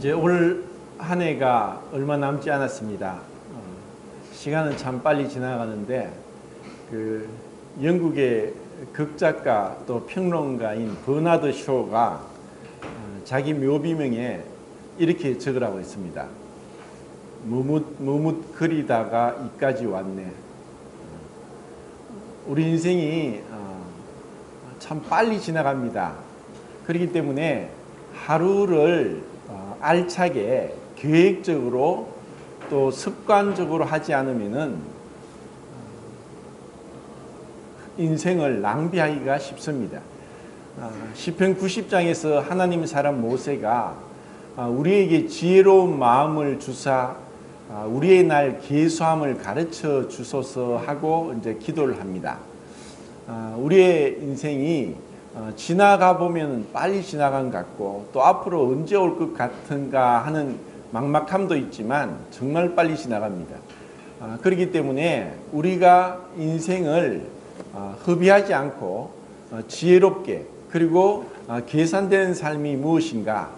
이제 올 한 해가 얼마 남지 않았습니다. 시간은 참 빨리 지나가는데 영국의 극작가 또 평론가인 버나드 쇼가 자기 묘비명에 이렇게 적으라고 했습니다. 머뭇거리다가 이까지 왔네. 우리 인생이 참 빨리 지나갑니다. 그렇기 때문에 하루를 알차게 계획적으로 또 습관적으로 하지 않으면은 인생을 낭비하기가 쉽습니다. 시편 90장에서 하나님 사람 모세가 우리에게 지혜로운 마음을 주사 우리의 날 계수함을 가르쳐 주소서 하고 이제 기도를 합니다. 우리의 인생이 지나가 보면 빨리 지나간 것 같고 또 앞으로 언제 올 것 같은가 하는 막막함도 있지만 정말 빨리 지나갑니다. 그렇기 때문에 우리가 인생을 허비하지 않고 지혜롭게 그리고 계산되는 삶이 무엇인가,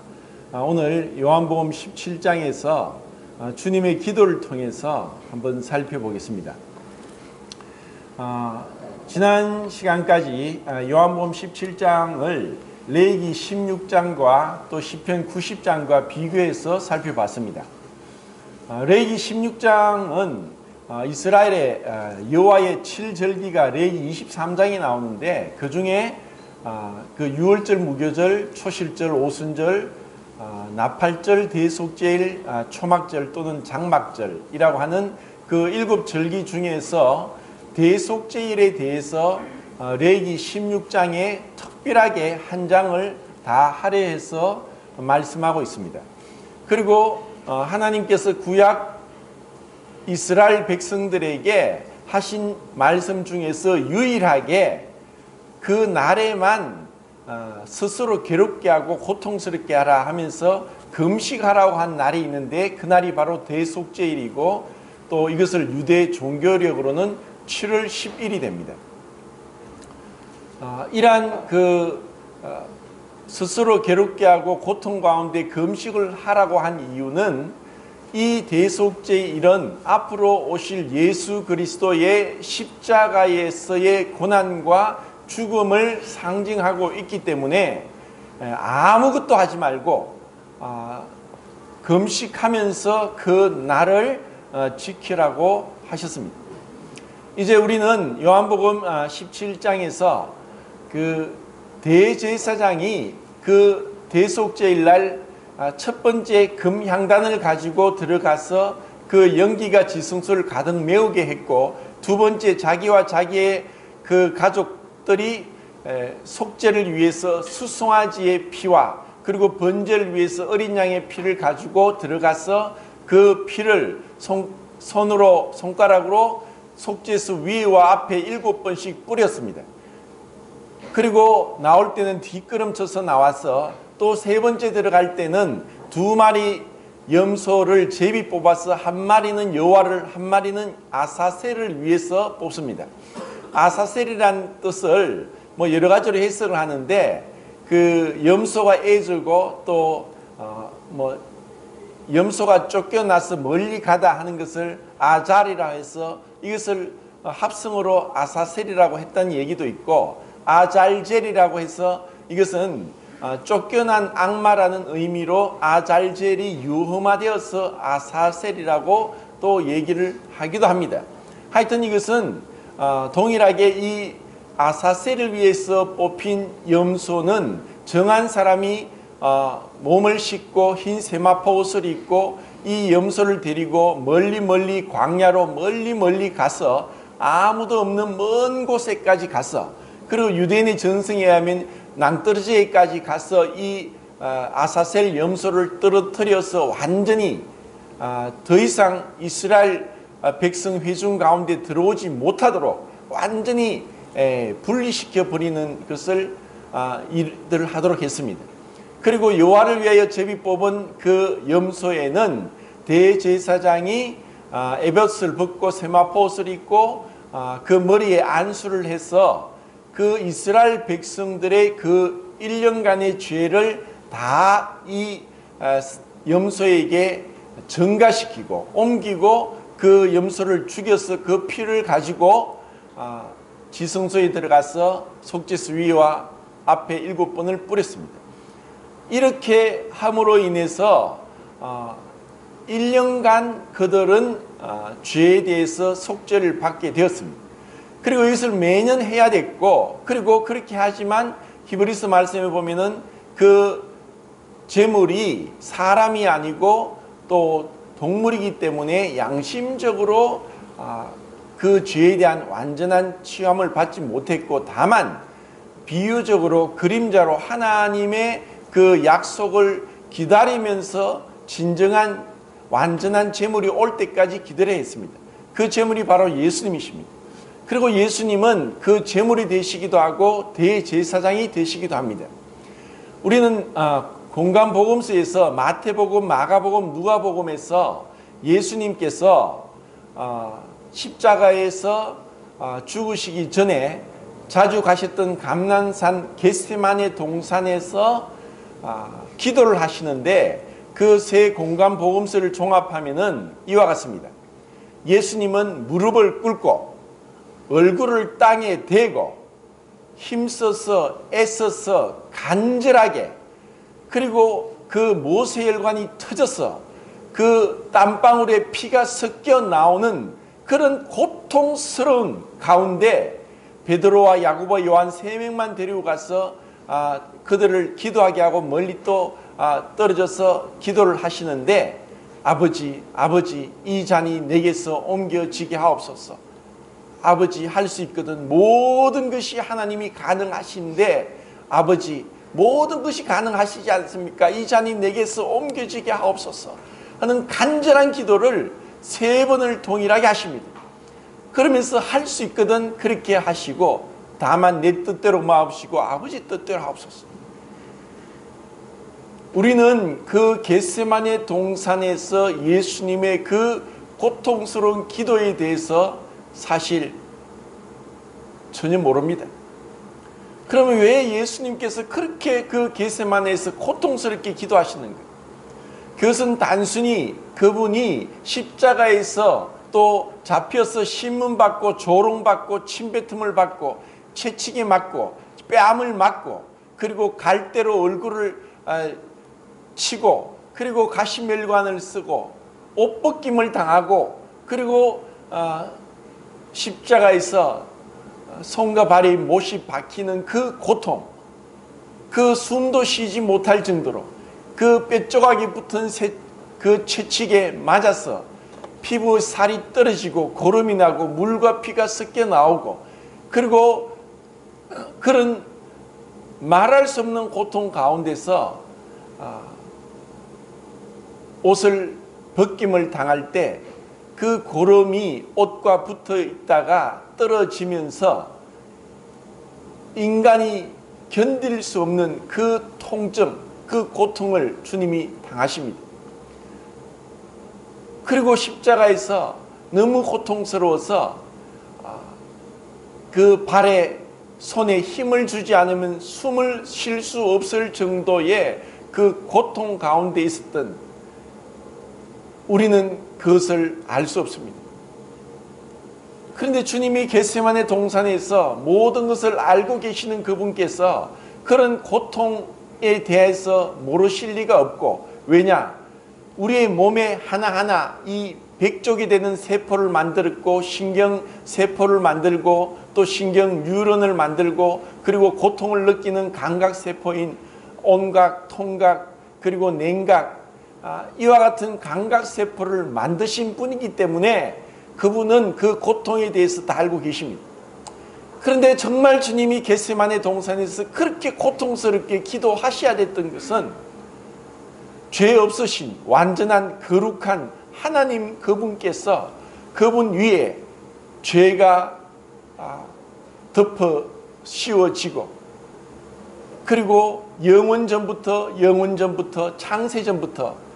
오늘 요한복음 17장에서 주님의 기도를 통해서 한번 살펴보겠습니다. 지난 시간까지 요한복음 17장을 레위기 16장과 또 시편 90장과 비교해서 살펴봤습니다. 레위기 16장은 이스라엘의 여호와의 7절기가 레위기 23장에 나오는데 그 중에 그 유월절, 무교절, 초실절, 오순절, 나팔절, 대속제일, 초막절 또는 장막절이라고 하는 그 7절기 중에서 대속제일에 대해서 레위기 16장에 특별하게 한 장을 다 할애해서 말씀하고 있습니다. 그리고 하나님께서 구약 이스라엘 백성들에게 하신 말씀 중에서 유일하게 그 날에만 스스로 괴롭게 하고 고통스럽게 하라 하면서 금식하라고 한 날이 있는데 그 날이 바로 대속제일이고 또 이것을 유대 종교력으로는 7월 10일이 됩니다. 이러한 스스로 괴롭게 하고 고통 가운데 금식을 하라고 한 이유는 이 대속제일은 앞으로 오실 예수 그리스도의 십자가에서의 고난과 죽음을 상징하고 있기 때문에 아무것도 하지 말고 금식하면서 그 날을 지키라고 하셨습니다. 이제 우리는 요한복음 17장에서 그 대제사장이 그 대속제일 날 첫 번째 금향단을 가지고 들어가서 그 연기가 지성소를 가득 메우게 했고, 두 번째 자기와 자기의 그 가족들이 속죄를 위해서 수송아지의 피와 그리고 번제를 위해서 어린 양의 피를 가지고 들어가서 그 피를 손가락으로 속죄소 위와 앞에 7번씩 뿌렸습니다. 그리고 나올 때는 뒷걸음쳐서 나와서 또 세 번째 들어갈 때는 2마리 염소를 제비 뽑아서 한 마리는 여호와를, 한 마리는 아사셀을 위해서 뽑습니다. 아사셀이란 뜻을 여러 가지로 해석을 하는데 그 염소가 애들고 또 염소가 쫓겨나서 멀리 가다 하는 것을 아잘이라 해서 이것을 합성어로 아사셀이라고 했다는 얘기도 있고, 아잘젤이라고 해서 이것은 쫓겨난 악마라는 의미로 아잘젤이 유험화되어서 아사셀이라고 또 얘기를 하기도 합니다. 하여튼 이것은 동일하게 이 아사셀을 위해서 뽑힌 염소는 정한 사람이 몸을 씻고 흰 세마포 옷을 입고 이 염소를 데리고 멀리 광야로 멀리 가서 아무도 없는 먼 곳에까지 가서, 그리고 유대인의 전승에 의하면 낭떠러지에까지 가서 이 아사셀 염소를 떨어뜨려서 완전히 더 이상 이스라엘 백성 회중 가운데 들어오지 못하도록 완전히 분리시켜 버리는 것을 일들을 하도록 했습니다. 그리고 여호와를 위하여 제비 뽑은 그 염소에는 대제사장이 에봇을 벗고 세마포 옷을 입고 그 머리에 안수를 해서 그 이스라엘 백성들의 그 1년간의 죄를 다 이 염소에게 전가시키고 옮기고 그 염소를 죽여서 그 피를 가지고 지성소에 들어가서 속죄수 위와 앞에 7번을 뿌렸습니다. 이렇게 함으로 인해서 1년간 그들은 죄에 대해서 속죄를 받게 되었습니다. 그리고 이것을 매년 해야 됐고, 그리고 그렇게 하지만 히브리서 말씀에 보면은 그 제물이 사람이 아니고 또 동물이기 때문에 양심적으로 그 죄에 대한 완전한 취함을 받지 못했고, 다만 비유적으로 그림자로 하나님의 그 약속을 기다리면서 진정한 완전한 제물이 올 때까지 기다려야 했습니다. 그 제물이 바로 예수님이십니다. 그리고 예수님은 그 제물이 되시기도 하고 대제사장이 되시기도 합니다. 우리는 공간복음서에서 마태복음, 마가복음, 누가복음에서 예수님께서 십자가에서 죽으시기 전에 자주 가셨던 감난산 겟세마네 동산에서 기도를 하시는데, 그 세 공간복음서를 종합하면은 이와 같습니다. 예수님은 무릎을 꿇고 얼굴을 땅에 대고 힘써서 애써서 간절하게, 그리고 그 모세혈관이 터져서 그 땀방울에 피가 섞여 나오는 그런 고통스러운 가운데 베드로와 야고보, 요한 3명만 데리고 가서 그들을 기도하게 하고 멀리 또 떨어져서 기도를 하시는데, 아버지 이 잔이 내게서 옮겨지게 하옵소서. 아버지 할 수 있거든. 모든 것이 하나님이 가능하신데 아버지 모든 것이 가능하시지 않습니까? 이 잔이 내게서 옮겨지게 하옵소서 하는 간절한 기도를 3번을 동일하게 하십니다. 그러면서 할 수 있거든 그렇게 하시고, 다만 내 뜻대로 마옵시고 아버지 뜻대로 하옵소서. 우리는 그 겟세마네 동산에서 예수님의 그 고통스러운 기도에 대해서 사실 전혀 모릅니다. 그러면 왜 예수님께서 그렇게 그 겟세마네에서 고통스럽게 기도하시는가? 그것은 단순히 그분이 십자가에서 또 잡혀서 신문받고 조롱받고 침뱉음을 받고 채찍에 맞고 뺨을 맞고 그리고 갈대로 얼굴을 치고 그리고 가시멜관을 쓰고 옷벗김을 당하고 그리고 십자가에서 손과 발이 못이 박히는 그 고통, 그 숨도 쉬지 못할 정도로 그 뼈조각이 붙은 그 채찍에 맞아서 피부 살이 떨어지고 고름이 나고 물과 피가 섞여 나오고, 그리고 그런 말할 수 없는 고통 가운데서 옷을 벗김을 당할 때 그 고름이 옷과 붙어 있다가 떨어지면서 인간이 견딜 수 없는 그 통증, 그 고통을 주님이 당하십니다. 그리고 십자가에서 너무 고통스러워서 그 발에 손에 힘을 주지 않으면 숨을 쉴 수 없을 정도의 그 고통 가운데 있었던 우리는 그것을 알 수 없습니다. 그런데 주님이 겟세마네 동산에서 모든 것을 알고 계시는 그분께서 그런 고통에 대해서 모르실 리가 없고, 왜냐? 우리의 몸에 하나하나 이 백족이 되는 세포를 만들었고 신경세포를 만들고 또 신경 뉴런을 만들고 그리고 고통을 느끼는 감각세포인 온각, 통각 그리고 냉각, 이와 같은 감각세포를 만드신 분이기 때문에 그분은 그 고통에 대해서 다 알고 계십니다. 그런데 정말 주님이 겟세마네 동산에서 그렇게 고통스럽게 기도하셔야 됐던 것은 죄 없으신 완전한 거룩한 하나님 그분께서 그분 위에 죄가 덮어 씌워지고, 그리고 영원전부터 창세전부터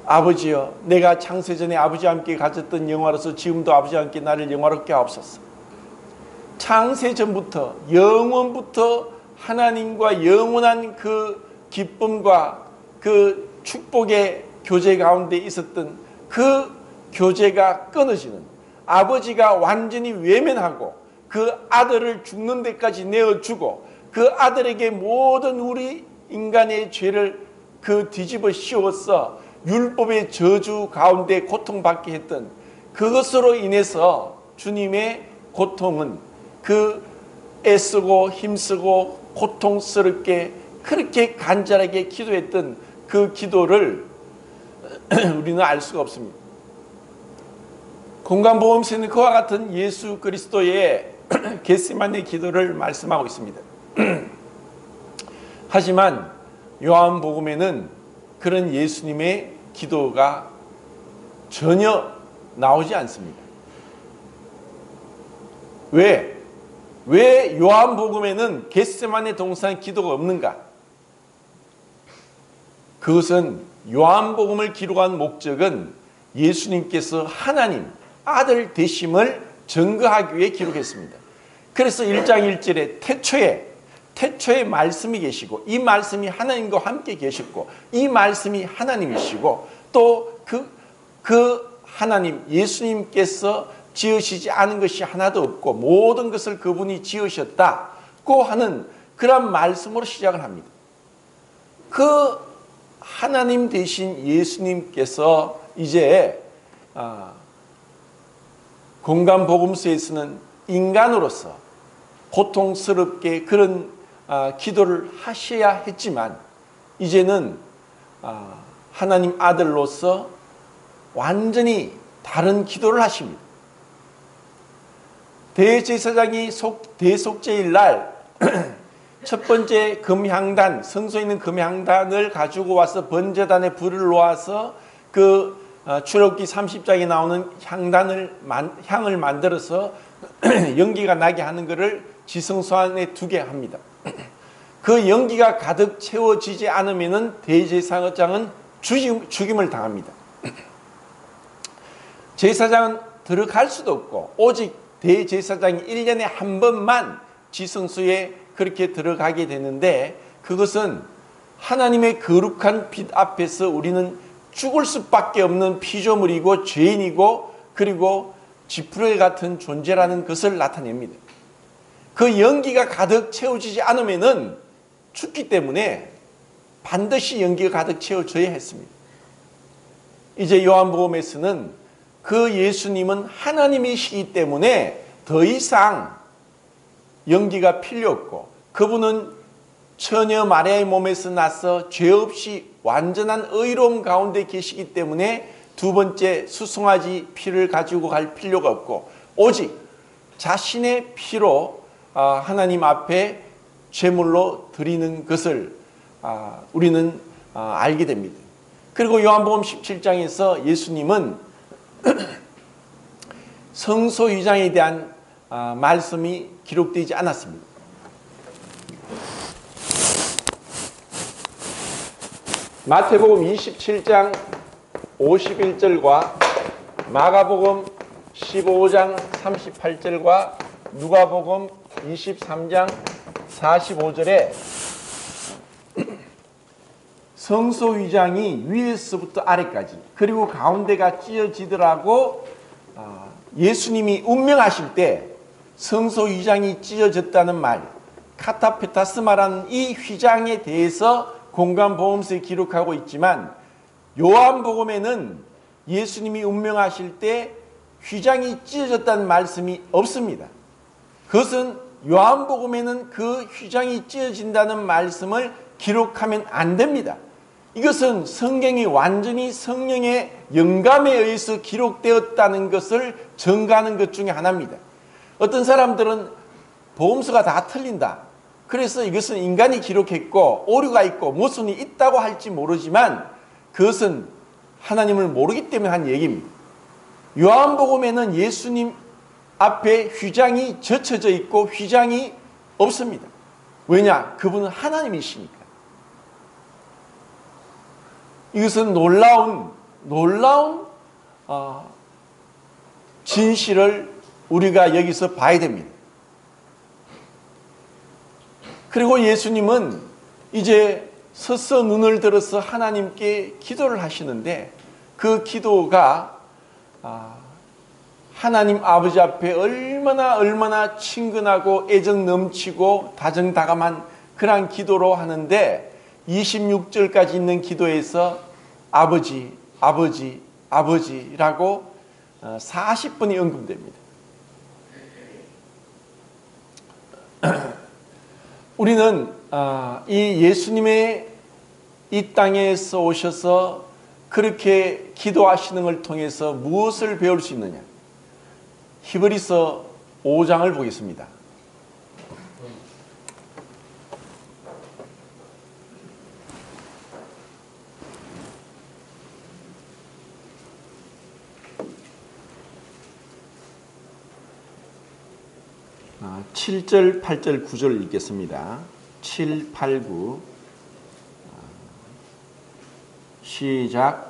아버지여 내가 창세전에 아버지와 함께 가졌던 영화로서 지금도 아버지와 함께 나를 영화롭게 하옵소서. 창세전부터 영원부터 하나님과 영원한 그 기쁨과 그 축복의 교제 가운데 있었던 그 교제가 끊어지는, 아버지가 완전히 외면하고 그 아들을 죽는 데까지 내어주고 그 아들에게 모든 우리 인간의 죄를 그 뒤집어 씌워서 율법의 저주 가운데 고통받게 했던 그것으로 인해서 주님의 고통은 그 애쓰고 힘쓰고 고통스럽게 그렇게 간절하게 기도했던 그 기도를 우리는 알 수가 없습니다. 공간보험서는 그와 같은 예수 그리스도의 겟세마네 기도를 말씀하고 있습니다. 하지만 요한복음에는 그런 예수님의 기도가 전혀 나오지 않습니다. 왜 요한복음에는 겟세마네 동산 기도가 없는가? 그것은 요한복음을 기록한 목적은 예수님께서 하나님 아들 되심을 증거하기 위해 기록했습니다. 그래서 1장 1절에 태초에 말씀이 계시고 이 말씀이 하나님과 함께 계셨고 이 말씀이 하나님이시고 또 그 하나님 예수님께서 지으시지 않은 것이 하나도 없고 모든 것을 그분이 지으셨다고 하는 그런 말씀으로 시작을 합니다. 그 하나님 되신 예수님께서 이제 공간복음서에서는 인간으로서 고통스럽게 그런 기도를 하셔야 했지만 이제는 하나님 아들로서 완전히 다른 기도를 하십니다. 대제사장이 대속죄일 날 첫 번째 금향단, 성소에 있는 금향단을 가지고 와서 번제단에 불을 놓아서 그 출애굽기 30장에 나오는 향을 만들어서 연기가 나게 하는 것을 지성소 안에 두게 합니다. 그 연기가 가득 채워지지 않으면 대제사장은 죽임을 당합니다. 제사장은 들어갈 수도 없고 오직 대제사장이 1년에 한 번만 지성소에 그렇게 들어가게 되는데 그것은 하나님의 거룩한 빛 앞에서 우리는 죽을 수밖에 없는 피조물이고 죄인이고 그리고 지푸라기 같은 존재라는 것을 나타냅니다. 그 연기가 가득 채워지지 않으면은 죽기 때문에 반드시 연기가 가득 채워져야 했습니다. 이제 요한복음에서는 그 예수님은 하나님이시기 때문에 더 이상 연기가 필요 없고 그분은 처녀 마리아의 몸에서 나서 죄 없이 완전한 의로움 가운데 계시기 때문에 두 번째 수송아지 피를 가지고 갈 필요가 없고 오직 자신의 피로 하나님 앞에 제물로 드리는 것을 우리는 알게 됩니다. 그리고 요한복음 17장에서 예수님은 성소휘장에 대한 말씀이 기록되지 않았습니다. 마태복음 27장 51절과 마가복음 15장 38절과 누가복음 23장 45절에 성소휘장이 위에서부터 아래까지 그리고 가운데가 찢어지더라고 예수님이 운명하실 때 성소휘장이 찢어졌다는 말 카타페타스마라는 이 휘장에 대해서 공간보험서에 기록하고 있지만 요한복음에는 예수님이 운명하실 때 휘장이 찢어졌다는 말씀이 없습니다. 그것은 요한복음에는 그 휘장이 찢어진다는 말씀을 기록하면 안 됩니다. 이것은 성경이 완전히 성령의 영감에 의해서 기록되었다는 것을 증거하는 것 중에 하나입니다. 어떤 사람들은 복음서가 다 틀린다. 그래서 이것은 인간이 기록했고 오류가 있고 모순이 있다고 할지 모르지만 그것은 하나님을 모르기 때문에 한 얘기입니다. 요한복음에는 예수님 앞에 휘장이 젖혀져 있고 휘장이 없습니다. 왜냐? 그분은 하나님이시니까. 이것은 놀라운 진실을 우리가 여기서 봐야 됩니다. 그리고 예수님은 이제 서서 눈을 들어서 하나님께 기도를 하시는데 그 기도가 하나님 아버지 앞에 얼마나 친근하고 애정 넘치고 다정다감한 그러한 기도로 하는데 26절까지 있는 기도에서 아버지, 아버지, 아버지라고 40번이 언급됩니다. 우리는 이 예수님의 이 땅에서 오셔서 그렇게 기도하시는 걸 통해서 무엇을 배울 수 있느냐? 히브리서 5장을 보겠습니다. 아, 7절, 8절, 9절 읽겠습니다. 7, 8, 9 시작.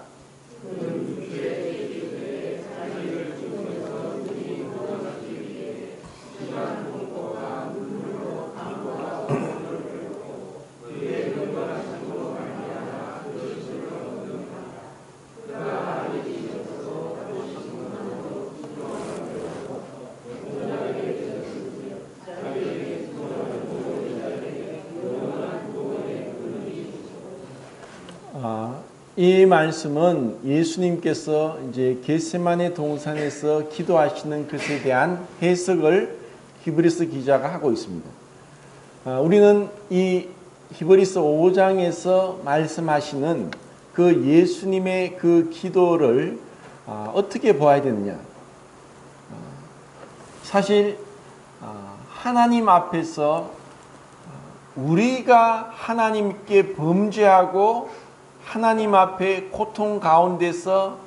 이 말씀은 예수님께서 이제 겟세마네 동산에서 기도하시는 것에 대한 해석을 히브리서 기자가 하고 있습니다. 우리는 이 히브리서 5장에서 말씀하시는 그 예수님의 그 기도를 어떻게 보아야 되느냐? 사실 하나님 앞에서 우리가 하나님께 범죄하고 하나님 앞에 고통 가운데서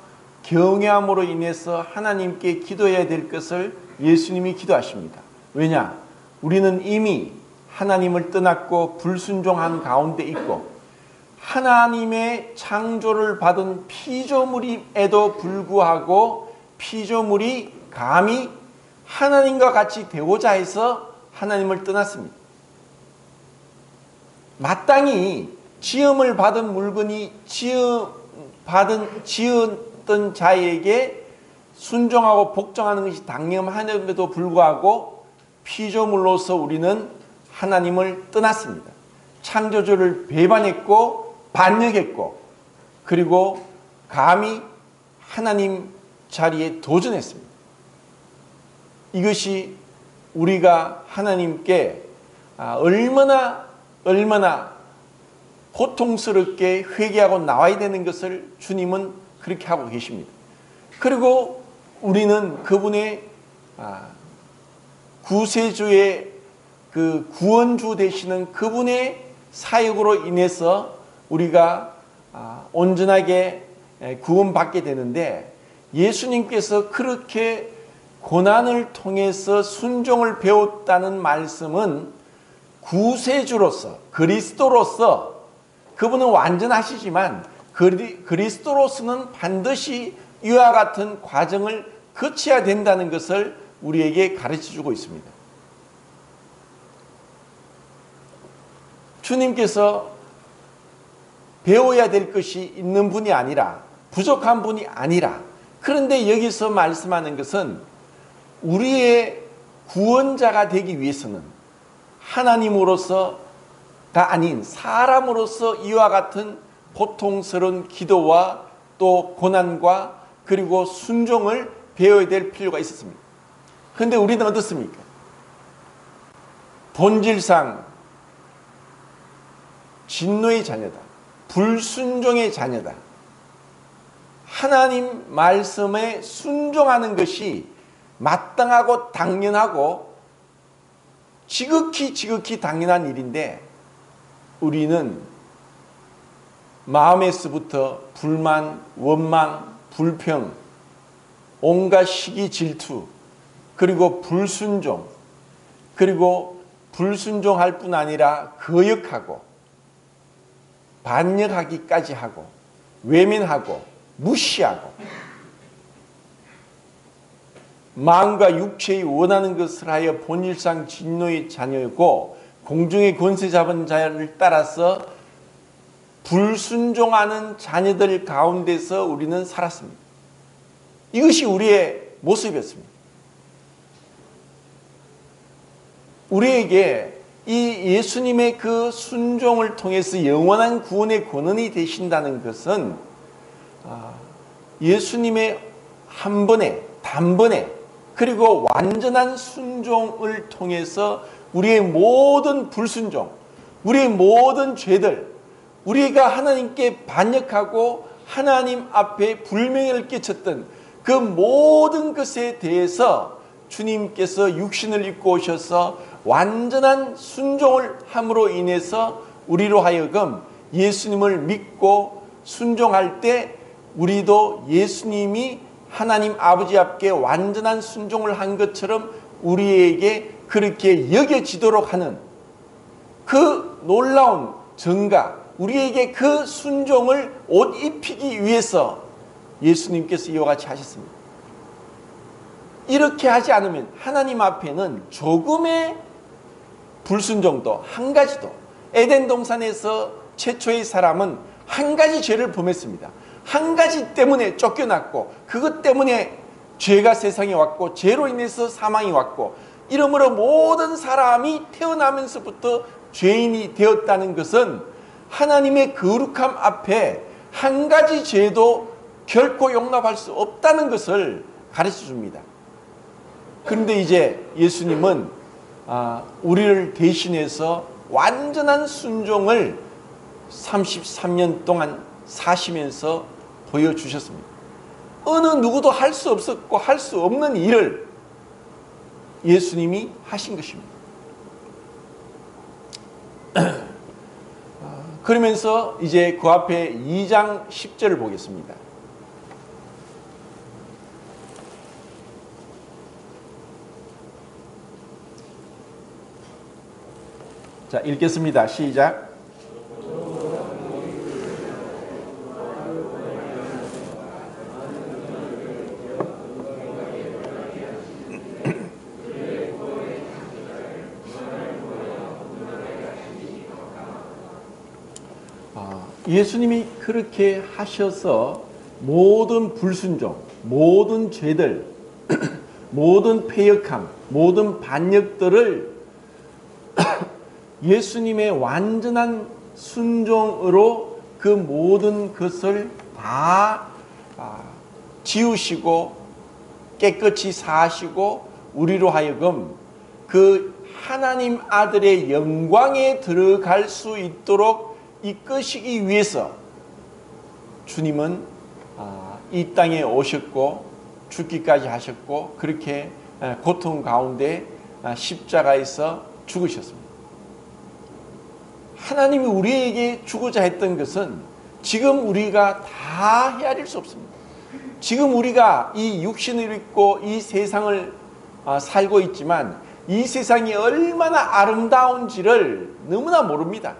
경외함으로 인해서 하나님께 기도해야 될 것을 예수님이 기도하십니다. 왜냐? 우리는 이미 하나님을 떠났고 불순종한 가운데 있고 하나님의 창조를 받은 피조물임에도 불구하고 피조물이 감히 하나님과 같이 되고자 해서 하나님을 떠났습니다. 마땅히 지음을 받은 물건이 지었던 자에게 순종하고 복종하는 것이 당연함에도 불구하고 피조물로서 우리는 하나님을 떠났습니다. 창조주를 배반했고 반역했고 그리고 감히 하나님 자리에 도전했습니다. 이것이 우리가 하나님께 얼마나 고통스럽게 회개하고 나와야 되는 것을 주님은 그렇게 하고 계십니다. 그리고 우리는 그분의 구세주의 그 구원주 되시는 그분의 사역으로 인해서 우리가 온전하게 구원받게 되는데 예수님께서 그렇게 고난을 통해서 순종을 배웠다는 말씀은 구세주로서 그리스도로서 그분은 완전하시지만 그리스도로서는 반드시 이와 같은 과정을 거쳐야 된다는 것을 우리에게 가르쳐주고 있습니다. 주님께서 배워야 될 것이 있는 분이 아니라 부족한 분이 아니라 그런데 여기서 말씀하는 것은 우리의 구원자가 되기 위해서는 하나님으로서가 아닌 사람으로서 이와 같은 고통스러운 기도와 또 고난과 그리고 순종을 배워야 될 필요가 있었습니다. 그런데 우리는 어떻습니까? 본질상 진노의 자녀다. 불순종의 자녀다. 하나님 말씀에 순종하는 것이 마땅하고 당연하고 지극히 당연한 일인데 우리는 마음에서부터 불만, 원망, 불평, 온갖 시기 질투, 그리고 불순종, 그리고 불순종할 뿐 아니라 거역하고 반역하기까지 하고 외면하고 무시하고 마음과 육체의 원하는 것을 하여 본질상 진노의 자녀이고 공중의 권세 잡은 자를 따라서 불순종하는 자녀들 가운데서 우리는 살았습니다. 이것이 우리의 모습이었습니다. 우리에게 이 예수님의 그 순종을 통해서 영원한 구원의 권한이 되신다는 것은 예수님의 한 번에 단번에 그리고 완전한 순종을 통해서 우리의 모든 불순종, 우리의 모든 죄들, 우리가 하나님께 반역하고 하나님 앞에 불명예를 끼쳤던 그 모든 것에 대해서 주님께서 육신을 입고 오셔서 완전한 순종을 함으로 인해서 우리로 하여금 예수님을 믿고 순종할 때 우리도 예수님이 하나님 아버지 앞에 완전한 순종을 한 것처럼 우리에게 그렇게 여겨지도록 하는 그 놀라운 증가, 우리에게 그 순종을 옷 입히기 위해서 예수님께서 이와 같이 하셨습니다. 이렇게 하지 않으면 하나님 앞에는 조금의 불순종도 한 가지도, 에덴 동산에서 최초의 사람은 한 가지 죄를 범했습니다. 한 가지 때문에 쫓겨났고 그것 때문에 죄가 세상에 왔고 죄로 인해서 사망이 왔고 이러므로 모든 사람이 태어나면서부터 죄인이 되었다는 것은 하나님의 거룩함 앞에 한 가지 죄도 결코 용납할 수 없다는 것을 가르쳐 줍니다. 그런데 이제 예수님은 우리를 대신해서 완전한 순종을 33년 동안 사시면서 보여주셨습니다. 어느 누구도 할 수 없었고 할 수 없는 일을 예수님이 하신 것입니다. 그러면서 이제 그 앞에 2장 10절을 보겠습니다. 자, 읽겠습니다. 시작. 예수님이 그렇게 하셔서 모든 불순종, 모든 죄들, 모든 패역함, 모든 반역들을 예수님의 완전한 순종으로 그 모든 것을 다 지우시고 깨끗이 사하시고 우리로 하여금 그 하나님 아들의 영광에 들어갈 수 있도록 이끄시기 위해서 주님은 이 땅에 오셨고 죽기까지 하셨고 그렇게 고통 가운데 십자가에서 죽으셨습니다. 하나님이 우리에게 주고자 했던 것은 지금 우리가 다 헤아릴 수 없습니다. 지금 우리가 이 육신을 입고 이 세상을 살고 있지만 이 세상이 얼마나 아름다운지를 너무나 모릅니다.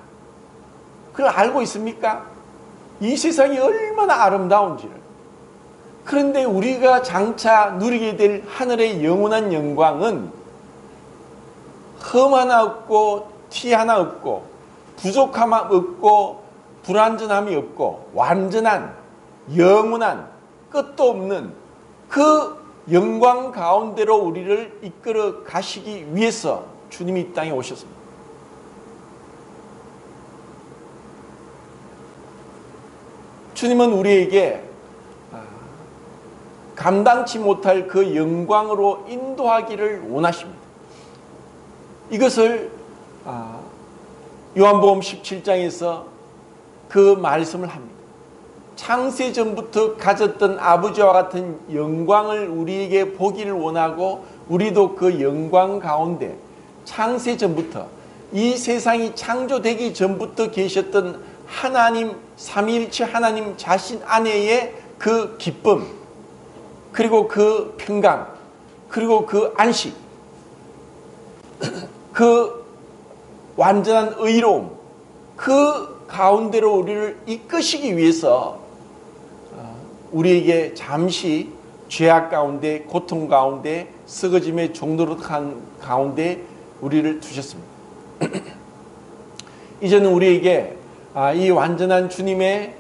그걸 알고 있습니까? 이 세상이 얼마나 아름다운지를. 그런데 우리가 장차 누리게 될 하늘의 영원한 영광은 흠 하나 없고 티 하나 없고 부족함 없고 불완전함이 없고 완전한 영원한 끝도 없는 그 영광 가운데로 우리를 이끌어 가시기 위해서 주님이 이 땅에 오셨습니다. 주님은 우리에게 감당치 못할 그 영광으로 인도하기를 원하십니다. 이것을 요한복음 17장에서 그 말씀을 합니다. 창세전부터 가졌던 아버지와 같은 영광을 우리에게 보기를 원하고 우리도 그 영광 가운데 창세전부터 이 세상이 창조되기 전부터 계셨던 하나님 삼위일체 하나님 자신 안에의 그 기쁨 그리고 그 평강 그리고 그 안식 그 완전한 의로움 그 가운데로 우리를 이끄시기 위해서 우리에게 잠시 죄악 가운데 고통 가운데 썩어짐의 종로로 간 가운데 우리를 두셨습니다. 이제는 우리에게 이 완전한 주님의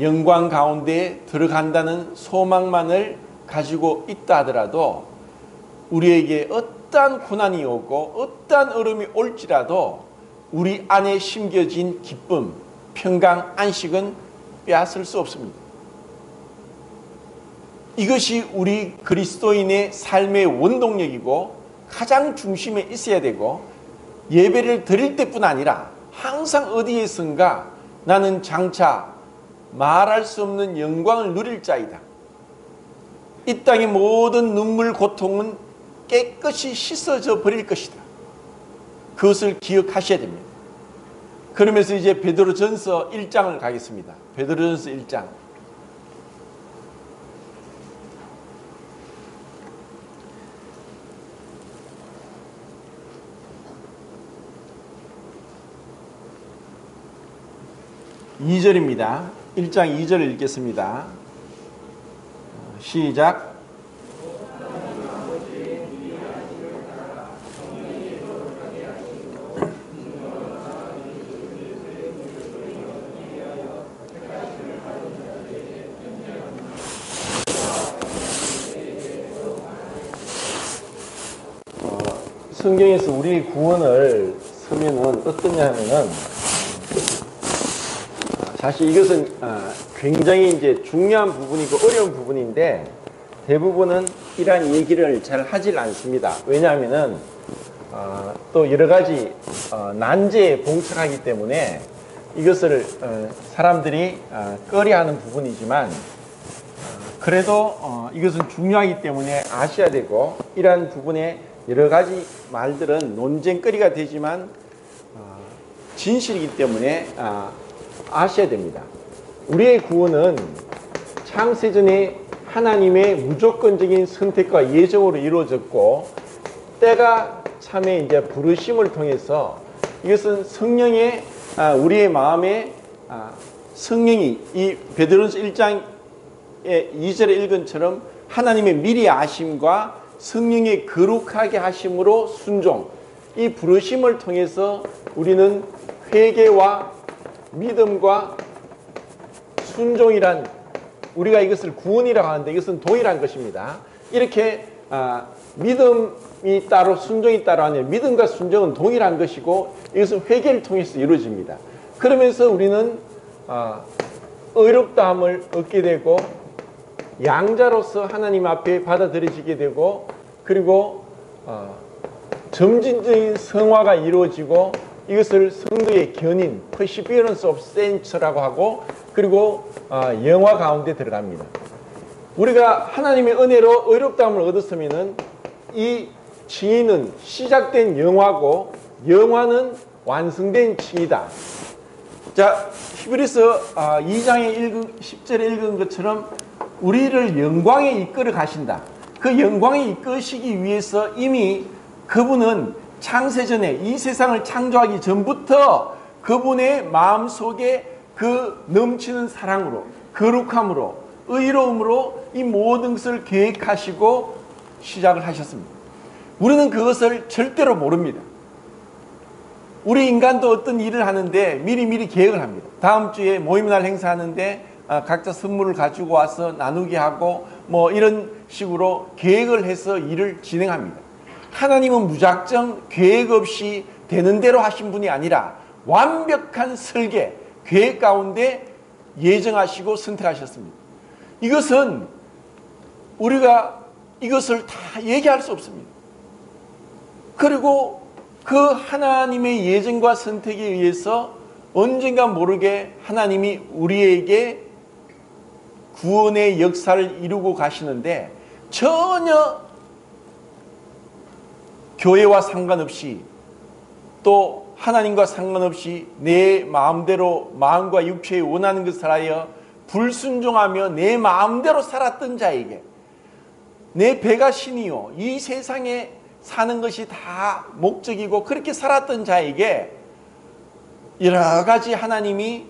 영광 가운데 들어간다는 소망만을 가지고 있다 하더라도 우리에게 어떠한 고난이 오고 어떠한 어려움이 올지라도 우리 안에 심겨진 기쁨, 평강, 안식은 빼앗을 수 없습니다. 이것이 우리 그리스도인의 삶의 원동력이고 가장 중심에 있어야 되고, 예배를 드릴 때뿐 아니라 항상 어디에선가 나는 장차 말할 수 없는 영광을 누릴 자이다. 이 땅의 모든 눈물, 고통은 깨끗이 씻어져 버릴 것이다. 그것을 기억하셔야 됩니다. 그러면서 이제 베드로전서 1장을 가겠습니다. 베드로전서 1장. (2) 절입니다. 1장 2절을 읽겠습니다. 시작. 성경에서 우리 구원을 서면은 어떠냐 하면은, 사실 이것은 굉장히 이제 중요한 부분이고 어려운 부분인데 대부분은 이러한 얘기를 잘 하질 않습니다. 왜냐하면은 또 여러 가지 난제에 봉착하기 때문에 이것을 사람들이 꺼려하는 부분이지만, 그래도 이것은 중요하기 때문에 아셔야 되고, 이러한 부분에 여러 가지 말들은 논쟁거리가 되지만 진실이기 때문에 아셔야 됩니다. 우리의 구원은 창세전에 하나님의 무조건적인 선택과 예정으로 이루어졌고, 때가 참에 이제 부르심을 통해서, 이것은 성령의 우리의 마음에 성령이 이 베드로전서 1장 2절에 읽은 처럼 하나님의 미리 아심과 성령의 거룩하게 하심으로 순종, 이 부르심을 통해서 우리는 회개와 믿음과 순종이란, 우리가 이것을 구원이라고 하는데 이것은 동일한 것입니다. 이렇게 믿음이 따로 순종이 따로 아니라 믿음과 순종은 동일한 것이고, 이것은 회개를 통해서 이루어집니다. 그러면서 우리는 의롭다함을 얻게 되고 양자로서 하나님 앞에 받아들여지게 되고, 그리고 점진적인 성화가 이루어지고, 이것을 성도의 견인, perseverance of saints라고 하고, 그리고 영화 가운데 들어갑니다. 우리가 하나님의 은혜로 의롭다함을 얻었으면은 이 칭의는 시작된 영화고, 영화는 완성된 칭의다. 자, 히브리서 2장에 10절에 읽은 것처럼 우리를 영광에 이끌어 가신다. 그 영광에 이끄시기 위해서 이미 그분은 창세전에 이 세상을 창조하기 전부터 그분의 마음속에 그 넘치는 사랑으로, 거룩함으로, 의로움으로 이 모든 것을 계획하시고 시작을 하셨습니다. 우리는 그것을 절대로 모릅니다. 우리 인간도 어떤 일을 하는데 미리미리 계획을 합니다. 다음 주에 모임날 행사하는데 각자 선물을 가지고 와서 나누게 하고 뭐 이런 식으로 계획을 해서 일을 진행합니다. 하나님은 무작정 계획 없이 되는 대로 하신 분이 아니라 완벽한 설계, 계획 가운데 예정하시고 선택하셨습니다. 이것은 우리가 이것을 다 얘기할 수 없습니다. 그리고 그 하나님의 예정과 선택에 의해서 언젠가 모르게 하나님이 우리에게 구원의 역사를 이루고 가시는데, 전혀 교회와 상관없이 또 하나님과 상관없이 내 마음대로 마음과 육체에 원하는 것을 하여 불순종하며 내 마음대로 살았던 자에게, 내 배가 신이요 이 세상에 사는 것이 다 목적이고 그렇게 살았던 자에게 여러 가지 하나님이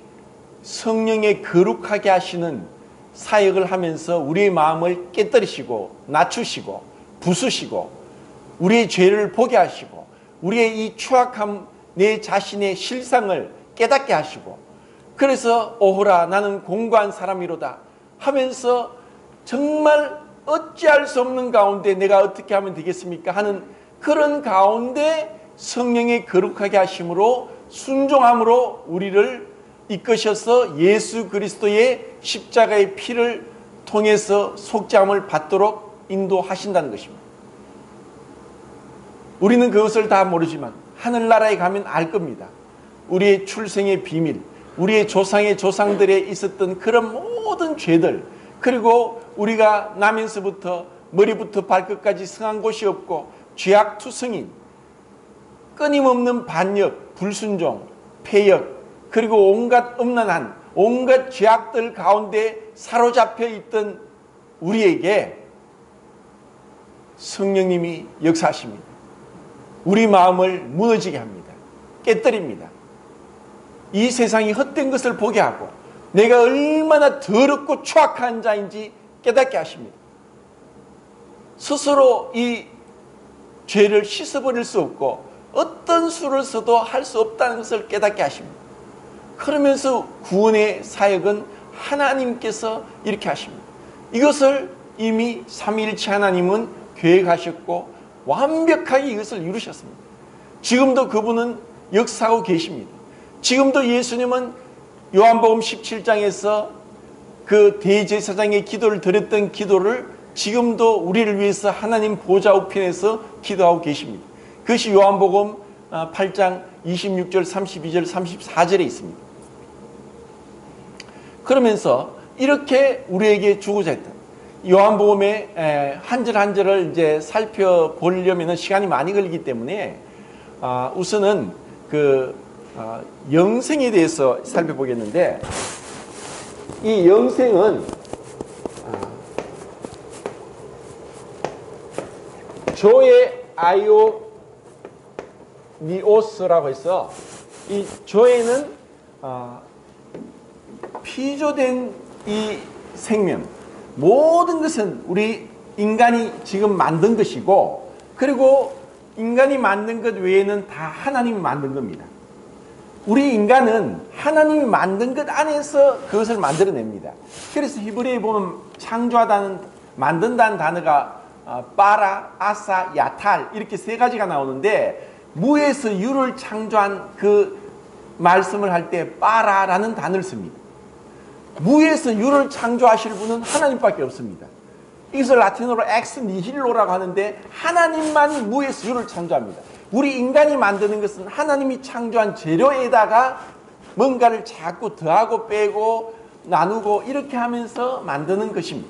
성령에 거룩하게 하시는 사역을 하면서 우리의 마음을 깨뜨리시고 낮추시고 부수시고 우리의 죄를 보게 하시고 우리의 이 추악함, 내 자신의 실상을 깨닫게 하시고 그래서 오호라 나는 공고한 사람이로다 하면서 정말 어찌할 수 없는 가운데 내가 어떻게 하면 되겠습니까 하는 그런 가운데 성령의 거룩하게 하심으로 순종함으로 우리를 이끄셔서 예수 그리스도의 십자가의 피를 통해서 속죄함을 받도록 인도하신다는 것입니다. 우리는 그것을 다 모르지만 하늘나라에 가면 알 겁니다. 우리의 출생의 비밀, 우리의 조상의 조상들에 있었던 그런 모든 죄들, 그리고 우리가 나면서부터 머리부터 발끝까지 성한 곳이 없고 죄악투성인, 끊임없는 반역, 불순종, 폐역, 그리고 온갖 음란한 온갖 죄악들 가운데 사로잡혀 있던 우리에게 성령님이 역사하십니다. 우리 마음을 무너지게 합니다. 깨뜨립니다. 이 세상이 헛된 것을 보게 하고 내가 얼마나 더럽고 추악한 자인지 깨닫게 하십니다. 스스로 이 죄를 씻어버릴 수 없고 어떤 수를 써도 할 수 없다는 것을 깨닫게 하십니다. 그러면서 구원의 사역은 하나님께서 이렇게 하십니다. 이것을 이미 삼위일체 하나님은 계획하셨고 완벽하게 이것을 이루셨습니다. 지금도 그분은 역사하고 계십니다. 지금도 예수님은 요한복음 17장에서 그 대제사장의 기도를 드렸던 기도를 지금도 우리를 위해서 하나님 보좌 우편에서 기도하고 계십니다. 그것이 요한복음 8장 26절, 32절, 34절에 있습니다. 그러면서 이렇게 우리에게 주고자 했다. 요한복음의 한 절 한 절을 이제 살펴보려면 시간이 많이 걸리기 때문에 우선은 그 영생에 대해서 살펴보겠는데, 이 영생은 조의 아이오니오스라고 해서 이 조에는 피조된 이 생명, 모든 것은 우리 인간이 지금 만든 것이고, 그리고 인간이 만든 것 외에는 다 하나님이 만든 겁니다. 우리 인간은 하나님이 만든 것 안에서 그것을 만들어냅니다. 그래서 히브리어에 보면 창조하다는, 만든다는 단어가 빠라, 아사, 야탈 이렇게 세 가지가 나오는데, 무에서 유를 창조한 그 말씀을 할 때 빠라라는 단어를 씁니다. 무에서 유를 창조하실 분은 하나님밖에 없습니다. 이것을 라틴어로 엑스 니힐로라고 하는데, 하나님만이 무에서 유를 창조합니다. 우리 인간이 만드는 것은 하나님이 창조한 재료에다가 뭔가를 자꾸 더하고 빼고 나누고 이렇게 하면서 만드는 것입니다.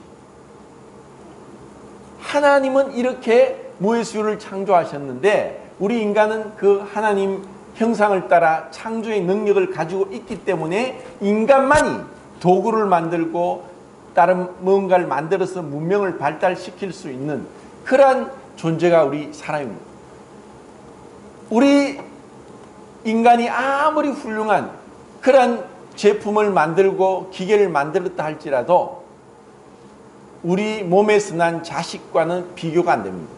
하나님은 이렇게 무에서 유를 창조하셨는데, 우리 인간은 그 하나님 형상을 따라 창조의 능력을 가지고 있기 때문에 인간만이 도구를 만들고 다른 뭔가를 만들어서 문명을 발달시킬 수 있는 그러한 존재가 우리 사람입니다. 우리 인간이 아무리 훌륭한 그러한 제품을 만들고 기계를 만들었다 할지라도 우리 몸에서 난 자식과는 비교가 안 됩니다.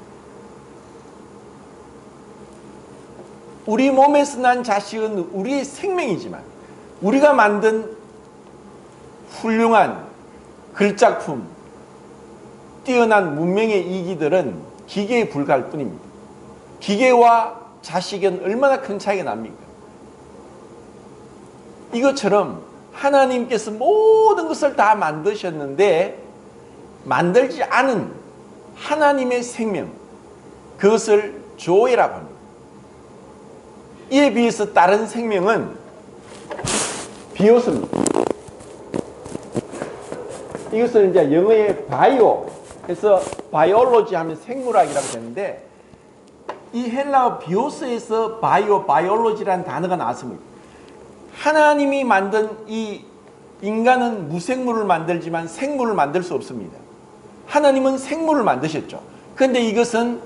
우리 몸에서 난 자식은 우리의 생명이지만, 우리가 만든 훌륭한 글작품, 뛰어난 문명의 이기들은 기계에 불과할 뿐입니다. 기계와 자식은 얼마나 큰 차이가 납니까? 이것처럼 하나님께서 모든 것을 다 만드셨는데 만들지 않은 하나님의 생명, 그것을 조에라고 합니다. 이에 비해서 다른 생명은 비오스입니다. 이것을 이제 영어의 바이오 해서 바이올로지 하면 생물학이라고 되는데, 이 헬라어 비오스에서 바이올로지라는 단어가 나왔습니다. 하나님이 만든 이 인간은 무생물을 만들지만 생물을 만들 수 없습니다. 하나님은 생물을 만드셨죠. 그런데 이것은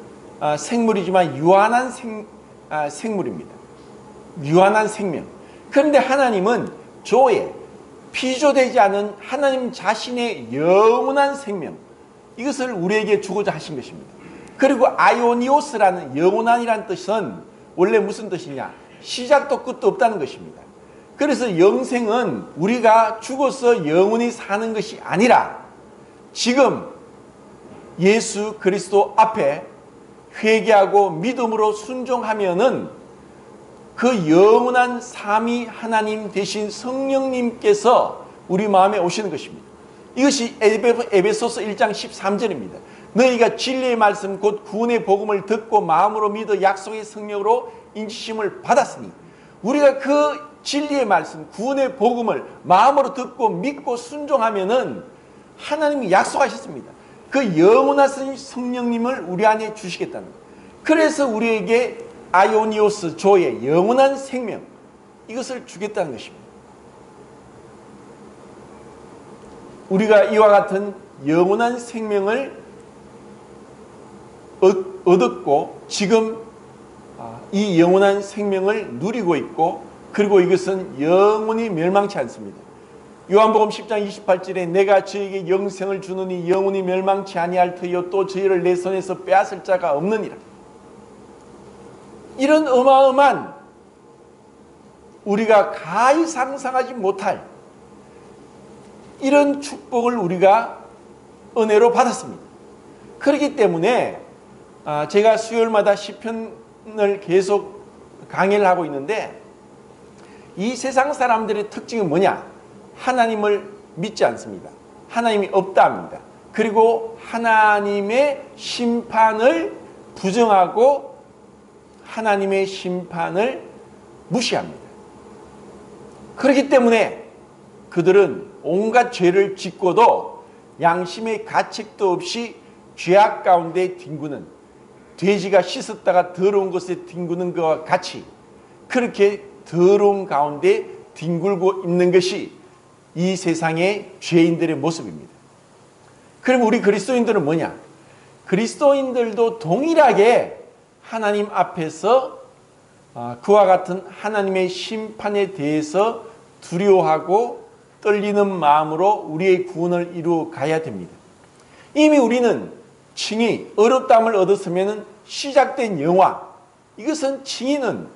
생물이지만 유한한 생물입니다. 유한한 생명. 그런데 하나님은 조에 피조되지 않은 하나님 자신의 영원한 생명, 이것을 우리에게 주고자 하신 것입니다. 그리고 아이오니오스라는 영원한이라는 뜻은 원래 무슨 뜻이냐? 시작도 끝도 없다는 것입니다. 그래서 영생은 우리가 죽어서 영원히 사는 것이 아니라 지금 예수 그리스도 앞에 회개하고 믿음으로 순종하면은 그 영원한 삼위 하나님 되신 성령님께서 우리 마음에 오시는 것입니다. 이것이 에베소서 1장 13절입니다. 너희가 진리의 말씀 곧 구원의 복음을 듣고 마음으로 믿어 약속의 성령으로 인치심을 받았으니, 우리가 그 진리의 말씀 구원의 복음을 마음으로 듣고 믿고 순종하면은 하나님이 약속하셨습니다. 그 영원한 성령님을 우리 안에 주시겠다는 거예요. 그래서 우리에게 아이오니오스 조의 영원한 생명, 이것을 주겠다는 것입니다. 우리가 이와 같은 영원한 생명을 얻었고 지금 이 영원한 생명을 누리고 있고, 그리고 이것은 영원히 멸망치 않습니다. 요한복음 10장 28절에 내가 저에게 영생을 주느니 영원히 멸망치 아니할 터이요 또 저희를 내 손에서 빼앗을 자가 없느니라. 이런 어마어마한, 우리가 가히 상상하지 못할 이런 축복을 우리가 은혜로 받았습니다. 그렇기 때문에 제가 수요일마다 시편을 계속 강의를 하고 있는데, 이 세상 사람들의 특징은 뭐냐? 하나님을 믿지 않습니다. 하나님이 없다 합니다. 그리고 하나님의 심판을 부정하고 하나님의 심판을 무시합니다. 그렇기 때문에 그들은 온갖 죄를 짓고도 양심의 가책도 없이 죄악 가운데 뒹구는, 돼지가 씻었다가 더러운 것에 뒹구는 것과 같이 그렇게 더러운 가운데 뒹굴고 있는 것이 이 세상의 죄인들의 모습입니다. 그럼 우리 그리스도인들은 뭐냐? 그리스도인들도 동일하게 하나님 앞에서 그와 같은 하나님의 심판에 대해서 두려워하고 떨리는 마음으로 우리의 구원을 이루어 가야 됩니다. 이미 우리는 칭의, 어렵다함을 얻었으면 시작된 영화, 이것은 칭의는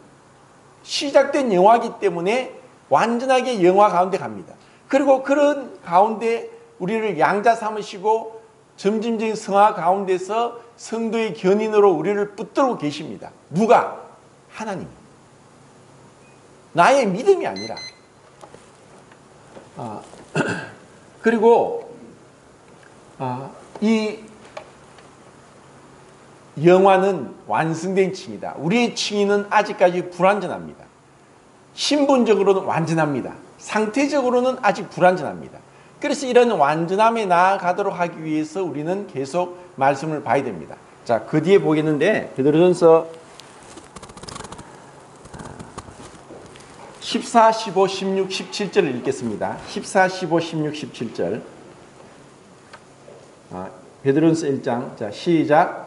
시작된 영화이기 때문에 완전하게 영화 가운데 갑니다. 그리고 그런 가운데 우리를 양자 삼으시고 점진적인 성화 가운데서 성도의 견인으로 우리를 붙들고 계십니다. 누가? 하나님. 나의 믿음이 아니라. 그리고 이 영화는 완성된 칭의다. 우리의 칭의는 아직까지 불완전합니다. 신분적으로는 완전합니다. 상태적으로는 아직 불완전합니다. 그래서 이런 완전함에 나아가도록 하기 위해서 우리는 계속 말씀을 봐야 됩니다. 자, 그 뒤에 보겠는데 베드로전서 14, 15, 16, 17절을 읽겠습니다. 14, 15, 16, 17절. 베드로전서 1장. 자, 시작.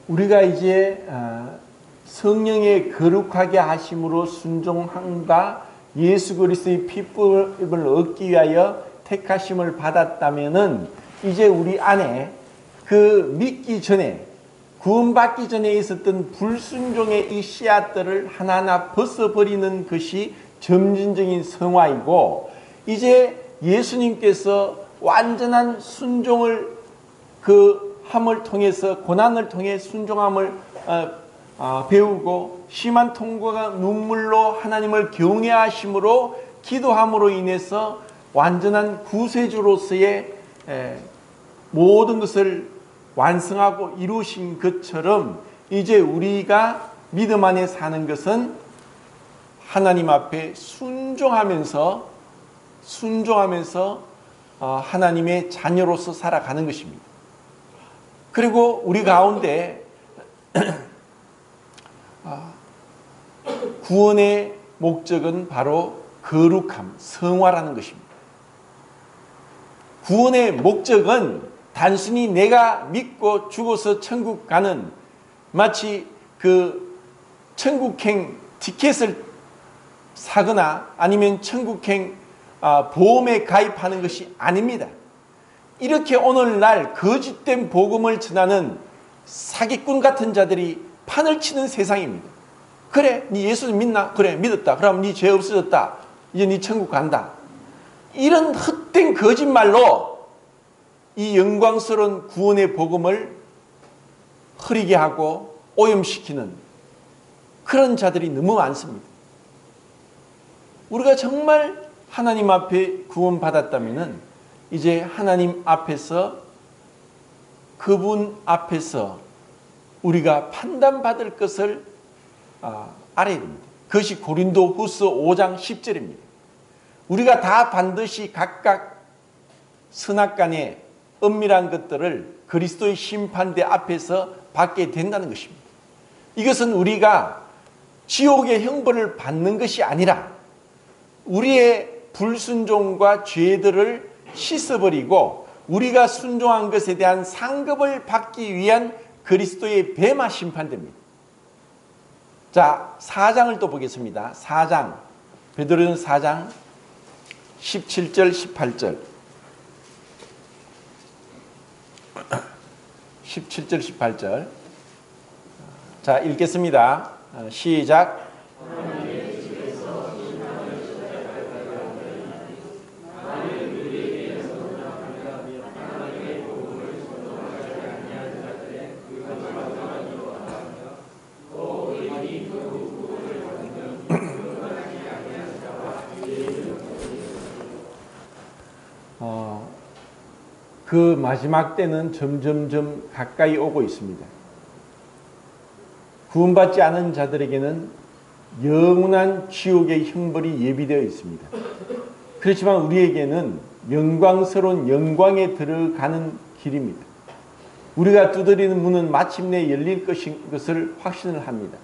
우리가 이제 성령의 거룩하게 하심으로 순종함과 예수 그리스도의 피부를 얻기 위하여 택하심을 받았다면은 이제 우리 안에 그 믿기 전에, 구원받기 전에 있었던 불순종의 이 씨앗들을 하나하나 벗어버리는 것이 점진적인 성화이고, 이제 예수님께서 완전한 순종을 함을 통해서, 고난을 통해 순종함을 배우고 심한 통곡과 눈물로 하나님을 경외하심으로 기도함으로 인해서 완전한 구세주로서의 모든 것을 완성하고 이루신 것처럼, 이제 우리가 믿음 안에 사는 것은 하나님 앞에 순종하면서 하나님의 자녀로서 살아가는 것입니다. 그리고 우리 가운데 구원의 목적은 바로 거룩함, 성화라는 것입니다. 구원의 목적은 단순히 내가 믿고 죽어서 천국 가는, 마치 그 천국행 티켓을 사거나 아니면 천국행 보험에 가입하는 것이 아닙니다. 이렇게 오늘날 거짓된 복음을 전하는 사기꾼 같은 자들이 판을 치는 세상입니다. 그래, 네 예수 믿나? 그래, 믿었다. 그럼 네 죄 없어졌다. 이제 네 천국 간다. 이런 헛된 거짓말로 이 영광스러운 구원의 복음을 흐리게 하고 오염시키는 그런 자들이 너무 많습니다. 우리가 정말 하나님 앞에 구원받았다면 이제 하나님 앞에서, 그분 앞에서 우리가 판단받을 것을 알아야 됩니다. 그것이 고린도후서 5장 10절입니다. 우리가 다 반드시 각각 선악간의 은밀한 것들을 그리스도의 심판대 앞에서 받게 된다는 것입니다. 이것은 우리가 지옥의 형벌을 받는 것이 아니라 우리의 불순종과 죄들을 씻어버리고 우리가 순종한 것에 대한 상급을 받기 위한 그리스도의 뱀화 심판됩니다. 자, 4장을 또 보겠습니다. 4장, 베드로전서 4장 17절 18절 17절 18절 자, 읽겠습니다. 시작. 그 마지막 때는 점점점 가까이 오고 있습니다. 구원받지 않은 자들에게는 영원한 지옥의 형벌이 예비되어 있습니다. 그렇지만 우리에게는 영광스러운 영광에 들어가는 길입니다. 우리가 두드리는 문은 마침내 열릴 것을 확신을 합니다.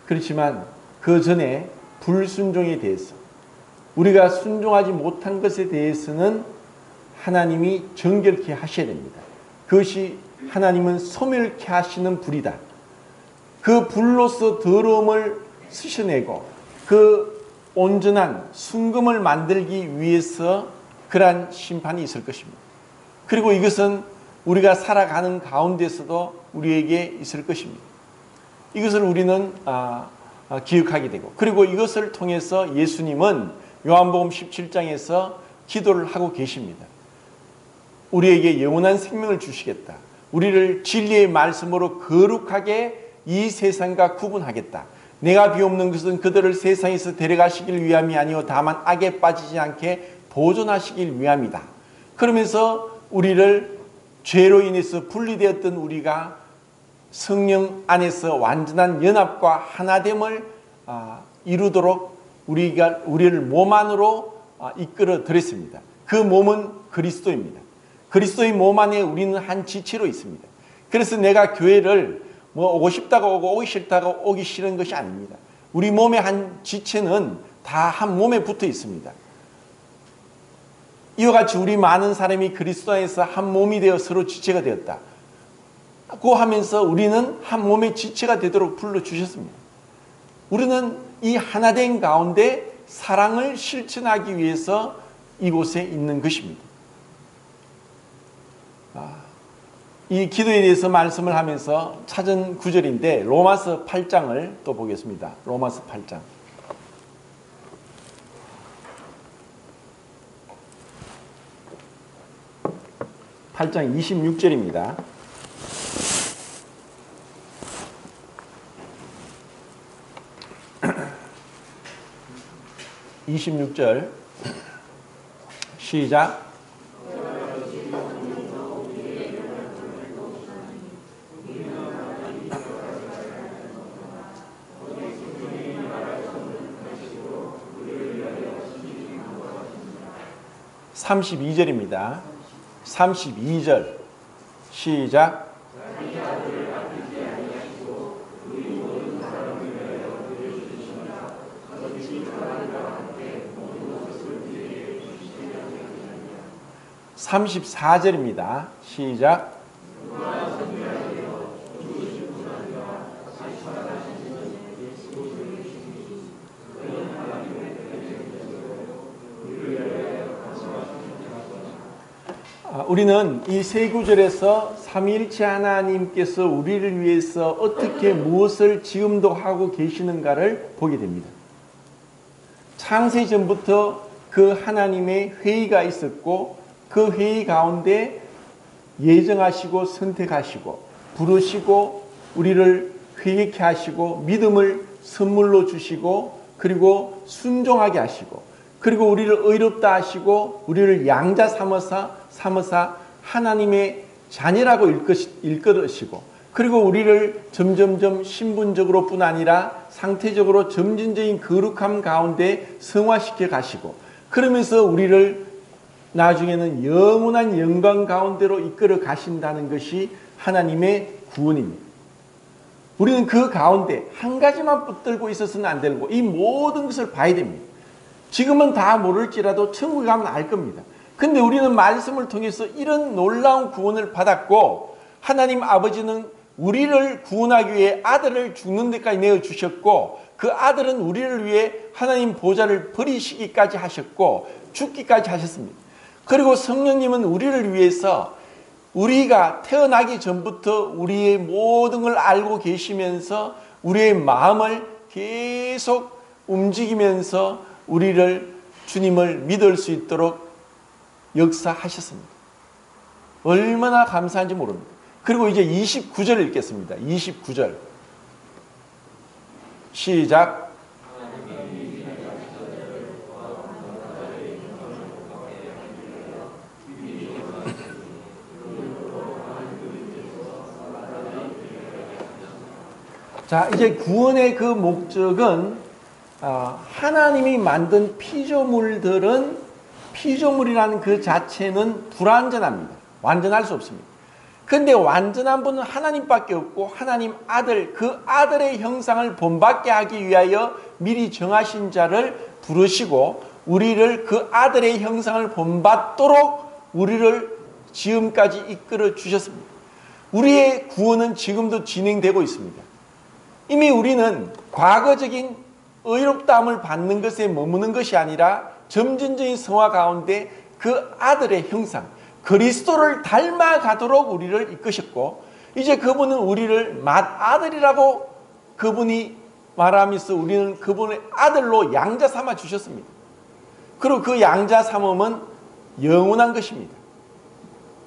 그렇지만 그 전에 불순종에 대해서, 우리가 순종하지 못한 것에 대해서는 하나님이 정결케 하셔야 됩니다. 그것이 하나님은 소멸케 하시는 불이다. 그 불로서 더러움을 씻어내고 그 온전한 순금을 만들기 위해서 그러한 심판이 있을 것입니다. 그리고 이것은 우리가 살아가는 가운데서도 우리에게 있을 것입니다. 이것을 우리는 기억하게 되고, 그리고 이것을 통해서 예수님은 요한복음 17장에서 기도를 하고 계십니다. 우리에게 영원한 생명을 주시겠다. 우리를 진리의 말씀으로 거룩하게 이 세상과 구분하겠다. 내가 비옵는 것은 그들을 세상에서 데려가시길 위함이 아니요 다만 악에 빠지지 않게 보존하시길 위함이다. 그러면서 우리를 죄로 인해서 분리되었던 우리가 성령 안에서 완전한 연합과 하나됨을 이루도록 우리를 몸 안으로 이끌어 드렸습니다. 그 몸은 그리스도입니다. 그리스도의 몸 안에 우리는 한 지체로 있습니다. 그래서 내가 교회를 오고 싶다고 오고 오기 싫다고 오기 싫은 것이 아닙니다. 우리 몸의 한 지체는 다 한 몸에 붙어 있습니다. 이와 같이 우리 많은 사람이 그리스도 안에서 한 몸이 되어 서로 지체가 되었다. 고 하면서 우리는 한 몸의 지체가 되도록 불러주셨습니다. 우리는 이 하나된 가운데 사랑을 실천하기 위해서 이곳에 있는 것입니다. 이 기도에 대해서 말씀을 하면서 찾은 구절인데 로마서 8장을 또 보겠습니다. 로마서 8장. 8장 26절입니다. (26절) 시작. (32절입니다) (32절) 시작. 34절입니다. 시작. 우리는 이 세 구절에서 삼위일체 하나님께서 우리를 위해서 어떻게 무엇을 지금도 하고 계시는가를 보게 됩니다. 창세전부터 그 하나님의 회의가 있었고 그 회의 가운데 예정하시고 선택하시고 부르시고 우리를 회개케 하시고 믿음을 선물로 주시고 그리고 순종하게 하시고 그리고 우리를 의롭다 하시고 우리를 양자 삼으사 하나님의 자녀라고 일컬으시고 그리고 우리를 점점점 신분적으로 뿐 아니라 상태적으로 점진적인 거룩함 가운데 성화시켜 가시고 그러면서 우리를 나중에는 영원한 영광 가운데로 이끌어 가신다는 것이 하나님의 구원입니다. 우리는 그 가운데 한 가지만 붙들고 있어서는 안 되고 이 모든 것을 봐야 됩니다. 지금은 다 모를지라도 천국에 가면 알 겁니다. 근데 우리는 말씀을 통해서 이런 놀라운 구원을 받았고 하나님 아버지는 우리를 구원하기 위해 아들을 죽는 데까지 내어주셨고 그 아들은 우리를 위해 하나님 보좌를 버리시기까지 하셨고 죽기까지 하셨습니다. 그리고 성령님은 우리를 위해서 우리가 태어나기 전부터 우리의 모든 걸 알고 계시면서 우리의 마음을 계속 움직이면서 우리를 주님을 믿을 수 있도록 역사하셨습니다. 얼마나 감사한지 모릅니다. 그리고 이제 29절 읽겠습니다. 29절 시작. 자, 이제 구원의 그 목적은 하나님이 만든 피조물들은 피조물이라는 그 자체는 불완전합니다. 완전할 수 없습니다. 그런데 완전한 분은 하나님밖에 없고 하나님 아들, 그 아들의 형상을 본받게 하기 위하여 미리 정하신 자를 부르시고 우리를 그 아들의 형상을 본받도록 우리를 지금까지 이끌어 주셨습니다. 우리의 구원은 지금도 진행되고 있습니다. 이미 우리는 과거적인 의롭다함을 받는 것에 머무는 것이 아니라 점진적인 성화 가운데 그 아들의 형상, 그리스도를 닮아가도록 우리를 이끄셨고 이제 그분은 우리를 맏아들이라고 그분이 말하면서 우리는 그분의 아들로 양자 삼아 주셨습니다. 그리고 그 양자 삼음은 영원한 것입니다.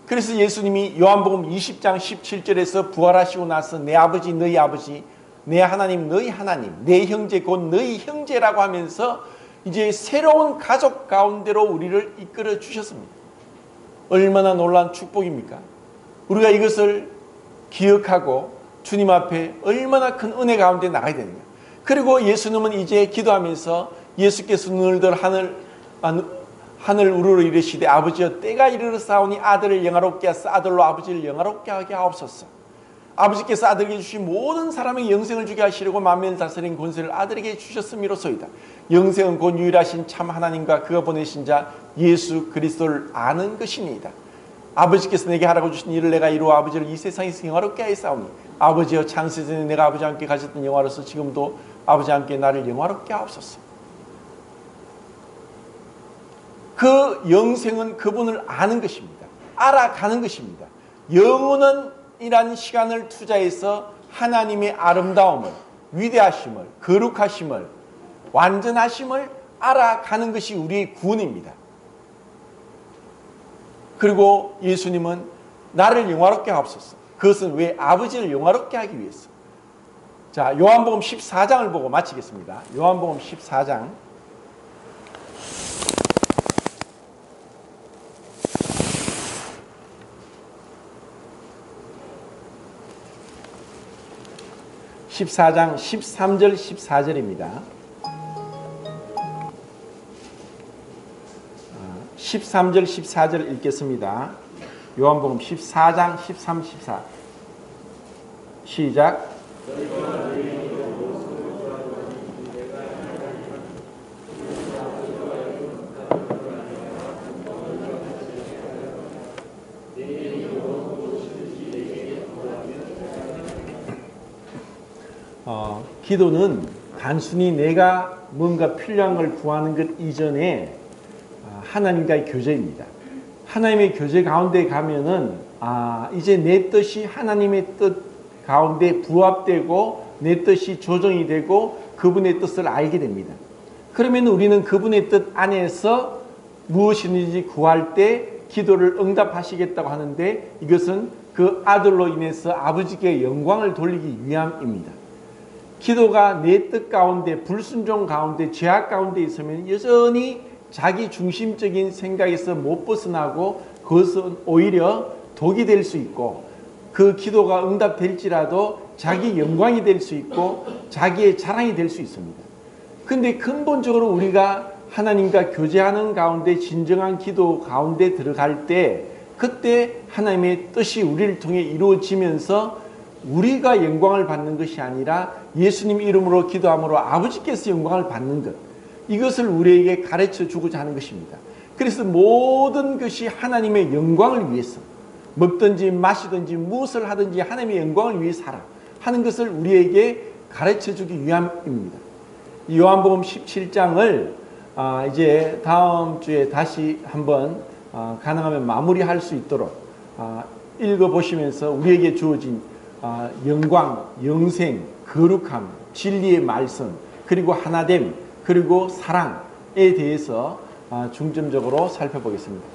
그래서 예수님이 요한복음 20장 17절에서 부활하시고 나서 내 아버지 너희 아버지 내 하나님 너희 하나님 내 형제 곧 너희 형제라고 하면서 이제 새로운 가족 가운데로 우리를 이끌어 주셨습니다. 얼마나 놀라운 축복입니까? 우리가 이것을 기억하고 주님 앞에 얼마나 큰 은혜 가운데 나가야 되는가. 그리고 예수님은 이제 기도하면서 예수께서 눈을 들어 하늘 우러러 이르시되 아버지여 때가 이르렀사오니 아들을 영화롭게 하사 아들로 아버지를 영화롭게 하게 하옵소서. 아버지께서 아들에게 주신 모든 사람에게 영생을 주게 하시려고 만민을 다스린 권세를 아들에게 주셨음이로소이다. 영생은 곧 유일하신 참 하나님과 그가 보내신 자 예수 그리스도를 아는 것이니이다. 아버지께서 내게 하라고 주신 일을 내가 이루어 아버지를 이 세상에서 영화롭게 하였사오니 아버지여 창세전에 내가 아버지와 함께 가졌던 영화로서 지금도 아버지와 함께 나를 영화롭게 하옵소서. 그 영생은 그분을 아는 것입니다. 알아가는 것입니다. 영혼은 이란 시간을 투자해서 하나님의 아름다움을, 위대하심을, 거룩하심을, 완전하심을 알아가는 것이 우리의 구원입니다. 그리고 예수님은 나를 영화롭게 하옵소서. 그것은 왜? 아버지를 영화롭게 하기 위해서. 자, 요한복음 14장을 보고 마치겠습니다. 요한복음 14장 14장 13절 14절입니다. 13절 14절 읽겠습니다. 요한복음 14장 13, 14 시작. 기도는 단순히 내가 뭔가 필요한 걸 구하는 것 이전에 하나님과의 교제입니다. 하나님의 교제 가운데 가면은 이제 내 뜻이 하나님의 뜻 가운데 부합되고 내 뜻이 조정이 되고 그분의 뜻을 알게 됩니다. 그러면 우리는 그분의 뜻 안에서 무엇이든지 구할 때 기도를 응답하시겠다고 하는데 이것은 그 아들로 인해서 아버지께 영광을 돌리기 위함입니다. 기도가 내 뜻 가운데 불순종 가운데 죄악 가운데 있으면 여전히 자기 중심적인 생각에서 못 벗어나고 그것은 오히려 독이 될 수 있고 그 기도가 응답될지라도 자기 영광이 될 수 있고 자기의 자랑이 될 수 있습니다. 근데 근본적으로 우리가 하나님과 교제하는 가운데 진정한 기도 가운데 들어갈 때 그때 하나님의 뜻이 우리를 통해 이루어지면서 우리가 영광을 받는 것이 아니라 예수님 이름으로 기도함으로 아버지께서 영광을 받는 것, 이것을 우리에게 가르쳐 주고자 하는 것입니다. 그래서 모든 것이 하나님의 영광을 위해서 먹든지 마시든지 무엇을 하든지 하나님의 영광을 위해 살아 하는 것을 우리에게 가르쳐 주기 위함입니다. 요한복음 17장을 이제 다음 주에 다시 한번 가능하면 마무리할 수 있도록 읽어보시면서 우리에게 주어진 영광, 영생, 거룩함, 진리의 말씀, 그리고 하나됨, 그리고 사랑에 대해서 중점적으로 살펴보겠습니다.